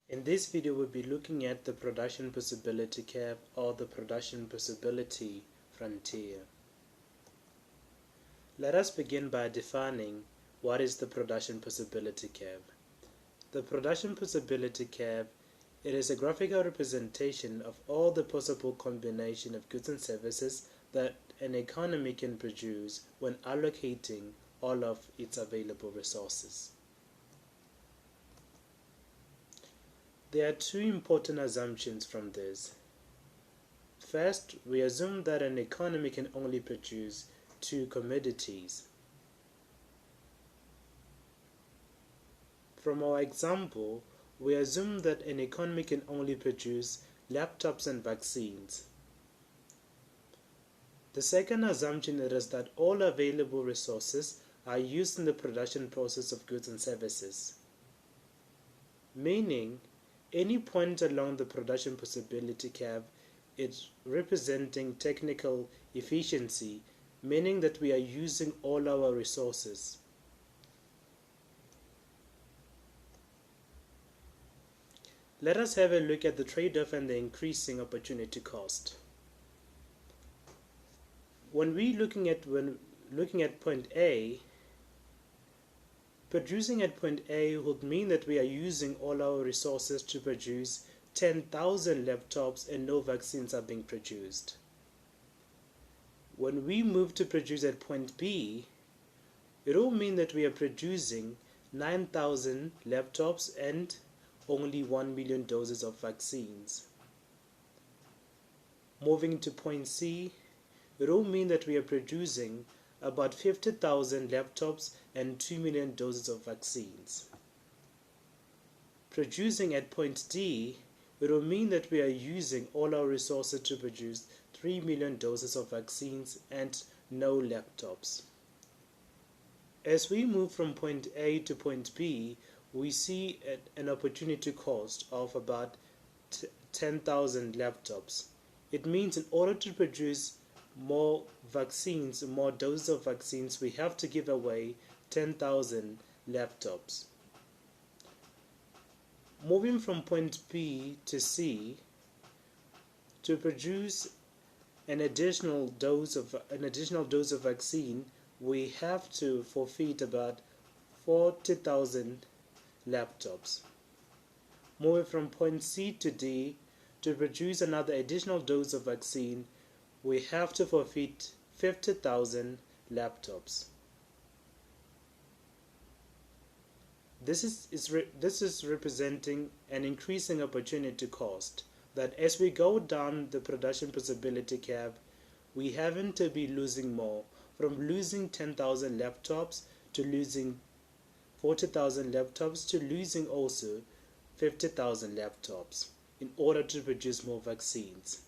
In this video, we'll be looking at the production possibility curve or the production possibility frontier. Let us begin by defining what is the production possibility curve. The production possibility curve, it is a graphical representation of all the possible combination of goods and services that an economy can produce when allocating all of its available resources. There are two important assumptions from this. First, we assume that an economy can only produce two commodities. From our example, we assume that an economy can only produce laptops and vaccines. The second assumption is that all available resources are used in the production process of goods and services, meaning any point along the production possibility curve is representing technical efficiency, meaning that we are using all our resources. Let us have a look at the trade-off and the increasing opportunity cost. When looking at point A, producing at point A would mean that we are using all our resources to produce 10,000 laptops and no vaccines are being produced. When we move to produce at point B, it will mean that we are producing 9,000 laptops and only 1 million doses of vaccines. Moving to point C, it will mean that we are producing about 50,000 laptops and 2 million doses of vaccines. Producing at point D, it will mean that we are using all our resources to produce 3 million doses of vaccines and no laptops. As we move from point A to point B, we see an opportunity cost of about 10,000 laptops. It means in order to produce more vaccines, more doses of vaccines, we have to give away 10,000 laptops. Moving from point B to C, to produce an additional dose of vaccine, we have to forfeit about 40,000 laptops. Moving from point C to D, to produce another additional dose of vaccine, we have to forfeit 50,000 laptops. This is representing an increasing opportunity cost, that as we go down the production possibility curve, we happen to be losing more, from losing 10,000 laptops to losing 40,000 laptops to losing also 50,000 laptops in order to produce more vaccines.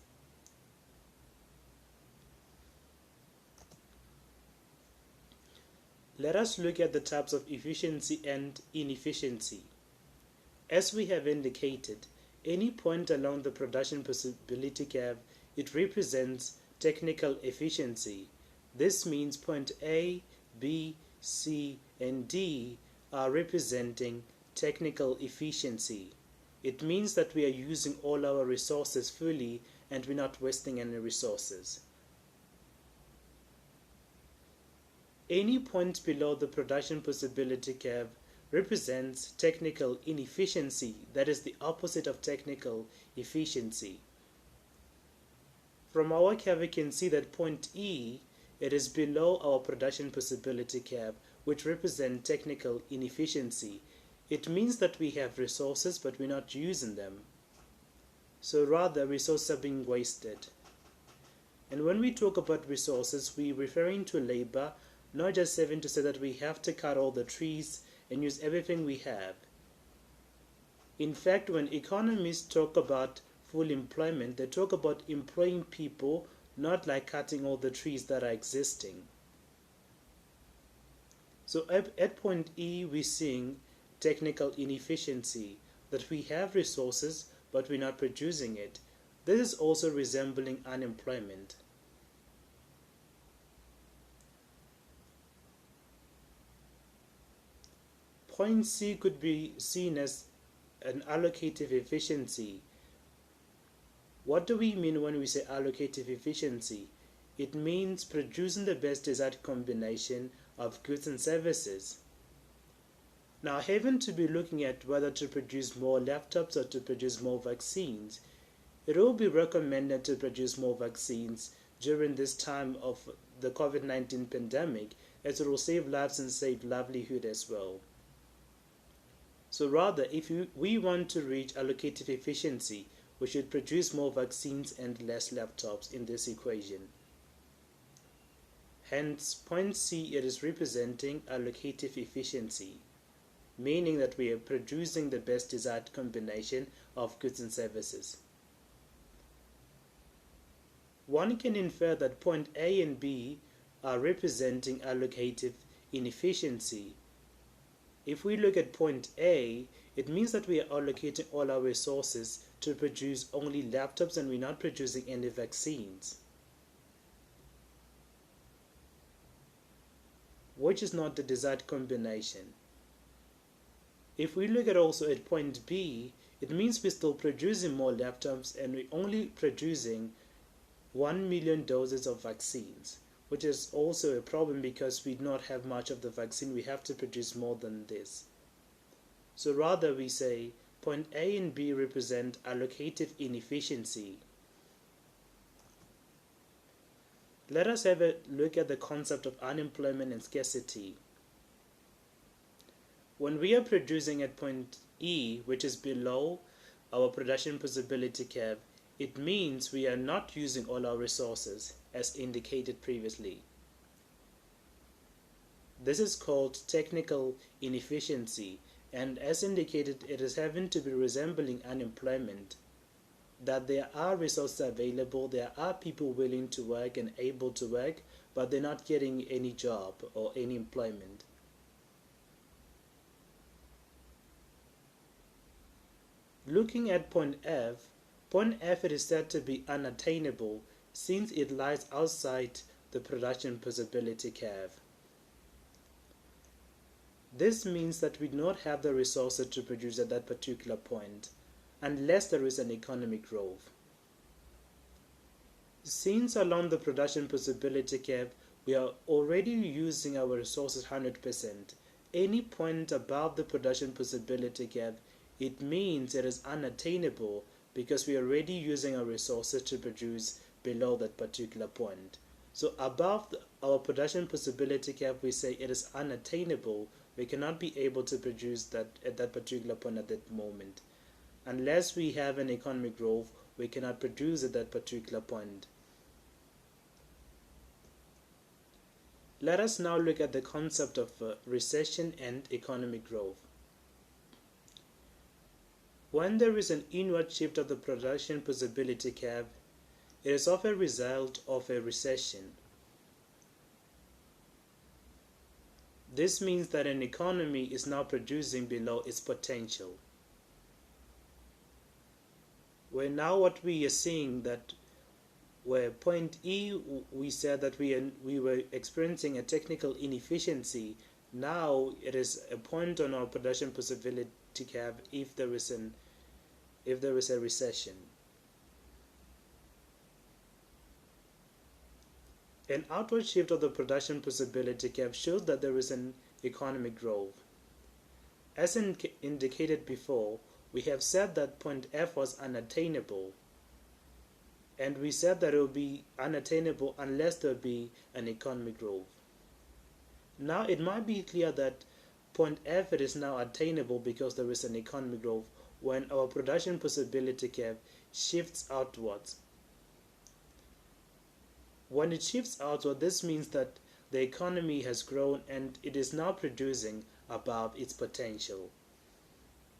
Let us look at the types of efficiency and inefficiency. As we have indicated, any point along the production possibility curve, it represents technical efficiency. This means point A, B, C, and D are representing technical efficiency. It means that we are using all our resources fully and we're not wasting any resources. Any point below the production possibility curve represents technical inefficiency, that is the opposite of technical efficiency. From our curve, we can see that point E, it is below our production possibility curve, which represents technical inefficiency. It means that we have resources, but we're not using them. So rather, resources are being wasted. And when we talk about resources, we're referring to labor, not just having to say that we have to cut all the trees and use everything we have. In fact, when economists talk about full employment, they talk about employing people, not like cutting all the trees that are existing. So at point E, we're seeing technical inefficiency, that we have resources, but we're not producing it. This is also resembling unemployment. Point C could be seen as an allocative efficiency. What do we mean when we say allocative efficiency? It means producing the best desired combination of goods and services. Now, having to be looking at whether to produce more laptops or to produce more vaccines, it will be recommended to produce more vaccines during this time of the COVID-19 pandemic, as it will save lives and save livelihood as well. So rather, if we want to reach allocative efficiency, we should produce more vaccines and less laptops in this equation. Hence, point C, it is representing allocative efficiency, meaning that we are producing the best desired combination of goods and services. One can infer that point A and B are representing allocative inefficiency. If we look at point A, it means that we are allocating all our resources to produce only laptops and we're not producing any vaccines, which is not the desired combination. If we look at also at point B, it means we're still producing more laptops and we're only producing 1 million doses of vaccines, which is also a problem because we do not have much of the vaccine. We have to produce more than this. So rather we say point A and B represent allocative inefficiency. Let us have a look at the concept of unemployment and scarcity. When we are producing at point E, which is below our production possibility curve, it means we are not using all our resources, as indicated previously. This is called technical inefficiency, and as indicated, it is having to be resembling unemployment, that there are resources available, there are people willing to work and able to work, but they're not getting any job or any employment. Looking at point F it is said to be unattainable since it lies outside the production possibility curve. This means that we do not have the resources to produce at that particular point unless there is an economic growth. Since along the production possibility curve we are already using our resources 100%, any point above the production possibility curve, it means it is unattainable because we are already using our resources to produce below that particular point. So above our production possibility curve, we say it is unattainable. We cannot be able to produce that at that particular point at that moment. Unless we have an economic growth, we cannot produce at that particular point. Let us now look at the concept of recession and economic growth. When there is an inward shift of the production possibility curve, it is often a result of a recession. This means that an economy is now producing below its potential. Now what we are seeing that where point E we said that we were experiencing a technical inefficiency, now it is a point on our production possibility curve if there is a recession. An outward shift of the production possibility curve shows that there is an economic growth. As indicated before, we have said that point F was unattainable, and we said that it will be unattainable unless there be an economic growth. Now it might be clear that point F it is now attainable because there is an economic growth when our production possibility curve shifts outwards. When it shifts outward, this means that the economy has grown and it is now producing above its potential.